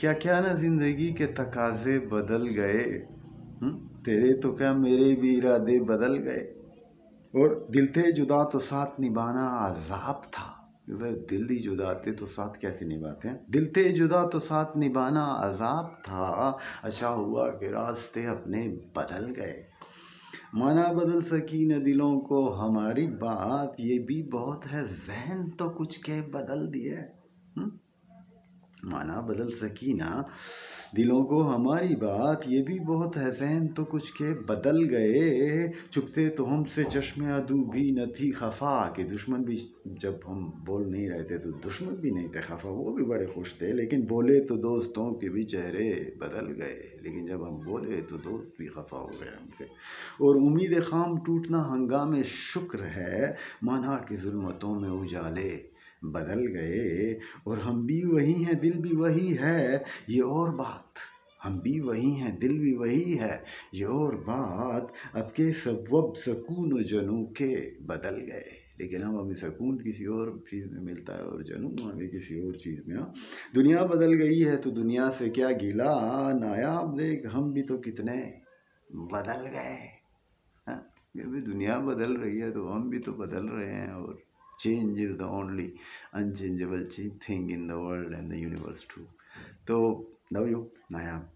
क्या क्या ना जिंदगी के तकाजे बदल गए। तेरे तो क्या मेरे भी इरादे बदल गए। और दिल थे जुदा तो साथ निभाना अजाब था। भाई दिल ही जुदा थे तो साथ कैसे निभाते हैं। दिल थे जुदा तो साथ निभाना अजाब था। अच्छा हुआ कि रास्ते अपने बदल गए। माना बदल सकी न दिलों को हमारी बात, ये भी बहुत है जहन तो कुछ के बदल दिए। माना बदल सकी ना दिलों को हमारी बात, ये भी बहुत है जहन तो कुछ के बदल गए। चुपते तो हमसे चश्मे अदू भी न थी खफा, कि दुश्मन भी जब हम बोल नहीं रहे थे तो दुश्मन भी नहीं थे खफा, वो भी बड़े खुश थे। लेकिन बोले तो दोस्तों के भी चेहरे बदल गए, लेकिन जब हम बोले तो दोस्त भी खफा हो गए हमसे। और उम्मीद खाम टूटना हंगामे शुक्र है, माना कि जुल्मतों में उजाले बदल गए। और हम भी वही हैं दिल भी वही है, ये और बात। हम भी वही हैं दिल भी वही है, ये और बात। अब के सबब सकून जनू के बदल गए, लेकिन हम हमें सुकून किसी और चीज़ में मिलता है और जनू हमें किसी और चीज़ में। दुनिया बदल गई है तो दुनिया से क्या गिला, नायाब देख हम भी तो कितने बदल गए। ये भी दुनिया बदल रही है तो हम भी तो बदल रहे हैं। और change is the only unchangeable thing in the world and the universe too. तो लव यू नायाब।